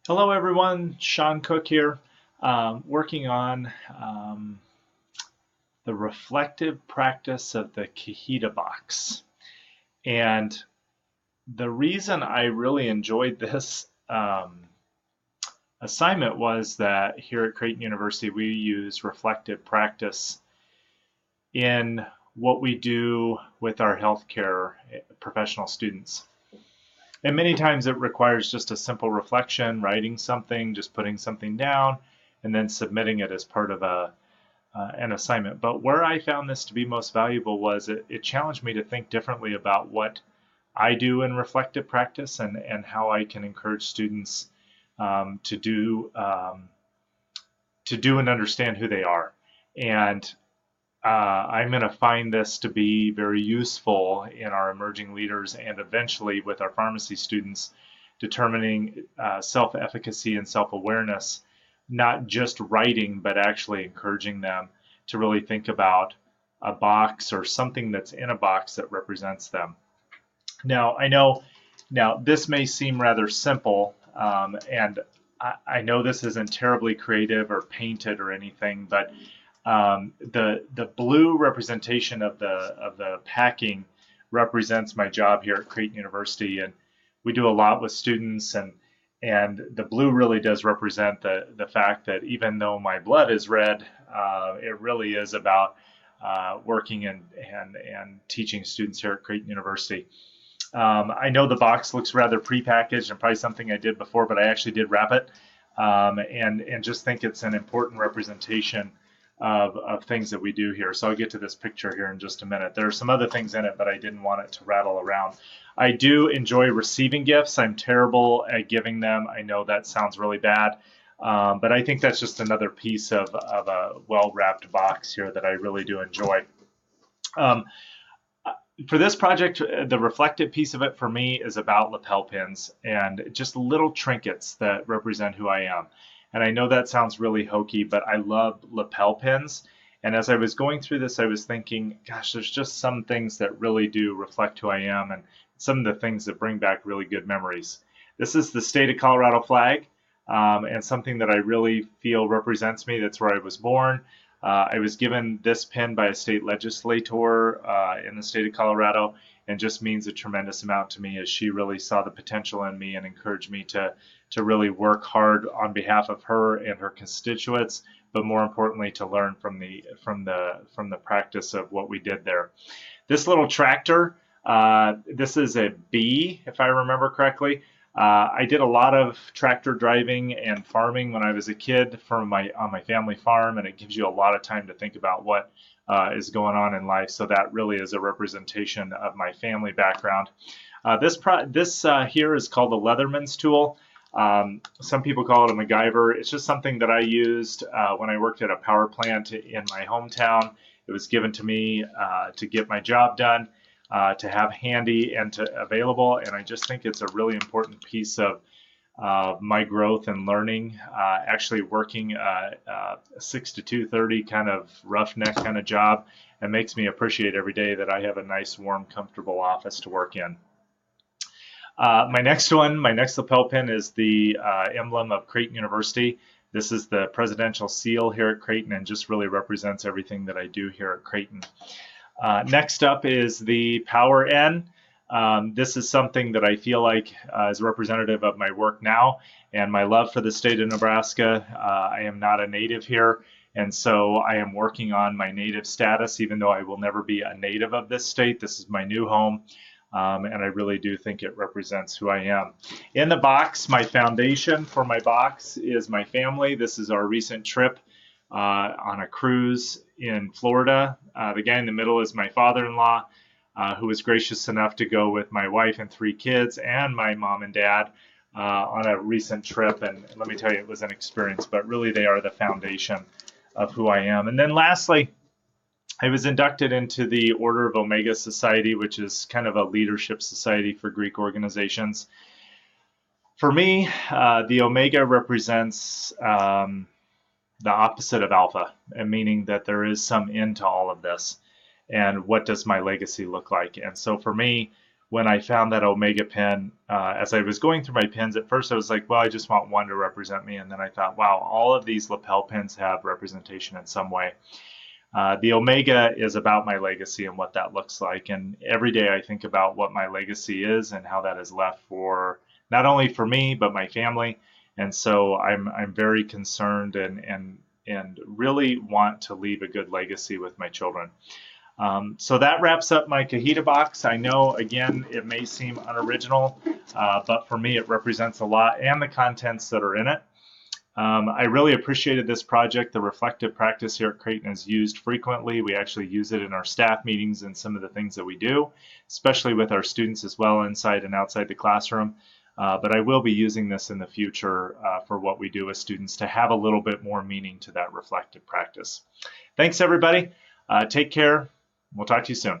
Hello, everyone. Sean Cook here, working on the reflective practice of the Kahita box. And the reason I really enjoyed this assignment was that here at Creighton University, we use reflective practice in what we do with our healthcare professional students. And many times it requires just a simple reflection, writing something, just putting something down, and then submitting it as part of an assignment. But where I found this to be most valuable was it challenged me to think differently about what I do in reflective practice and how I can encourage students to do and understand who they are. And I'm going to find this to be very useful in our emerging leaders and eventually with our pharmacy students determining self-efficacy and self-awareness, not just writing, but actually encouraging them to really think about a box or something that's in a box that represents them. Now, I know this may seem rather simple, and I know this isn't terribly creative or painted or anything, but the blue representation of the packing represents my job here at Creighton University, and we do a lot with students, and the blue really does represent the fact that even though my blood is red, it really is about working and teaching students here at Creighton University. I know the box looks rather prepackaged and probably something I did before, but I actually did wrap it, and just think it's an important representation of things that we do here. So I'll get to this picture here in just a minute. There are some other things in it, but I didn't want it to rattle around. I do enjoy receiving gifts. I'm terrible at giving them. I know that sounds really bad, but I think that's just another piece of a well-wrapped box here that I really do enjoy. Um, for this project, the reflective piece of it for me is about lapel pins and just little trinkets that represent who I am. And I know that sounds really hokey, but I love lapel pins. And as I was going through this, I was thinking, gosh, there's just some things that really do reflect who I am and some of the things that bring back really good memories. This is the state of Colorado flag, and something that I really feel represents me. That's where I was born. I was given this pin by a state legislator in the state of Colorado, and just means a tremendous amount to me as she really saw the potential in me and encouraged me to really work hard on behalf of her and her constituents, but more importantly to learn from the practice of what we did there. This little tractor, this is a B, if I remember correctly. I did a lot of tractor driving and farming when I was a kid on my family farm, and it gives you a lot of time to think about what is going on in life. So that really is a representation of my family background. This here is called a Leatherman's tool. Some people call it a MacGyver. It's just something that I used when I worked at a power plant in my hometown. It was given to me to get my job done, to have handy and to available. And I just think it's a really important piece of my growth and learning. Actually working a 6 to 2:30 kind of roughneck kind of job, and makes me appreciate every day that I have a nice, warm, comfortable office to work in. My next lapel pin is the emblem of Creighton University. This is the presidential seal here at Creighton and just really represents everything that I do here at Creighton. Next up is the Power N. This is something that I feel like is representative of my work now and my love for the state of Nebraska. I am not a native here, and so I am working on my native status, even though I will never be a native of this state. This is my new home. And I really do think it represents who I am. In the box, my foundation for my box is my family. This is our recent trip on a cruise in Florida. The guy in the middle is my father-in-law, who was gracious enough to go with my wife and 3 kids and my mom and dad on a recent trip. And let me tell you, it was an experience, but really they are the foundation of who I am. And then lastly, I was inducted into the Order of Omega Society, which is kind of a leadership society for Greek organizations. For me, the Omega represents the opposite of Alpha, and meaning that there is some end to all of this. And what does my legacy look like? And so for me, when I found that Omega pin. As I was going through my pins, at first I was like, well, I just want one to represent me. And then I thought, wow, all of these lapel pins have representation in some way. The Omega is about my legacy and what that looks like. And every day I think about what my legacy is and how that is left for not only for me, but my family. And so I'm very concerned and really want to leave a good legacy with my children. So that wraps up my Cajita box. I know, again, it may seem unoriginal, but for me it represents a lot, and the contents that are in it. I really appreciated this project. The reflective practice here at Creighton is used frequently. We actually use it in our staff meetings and some of the things that we do, especially with our students as well, inside and outside the classroom. But I will be using this in the future for what we do with students to have a little bit more meaning to that reflective practice. Thanks, everybody. Take care. We'll talk to you soon.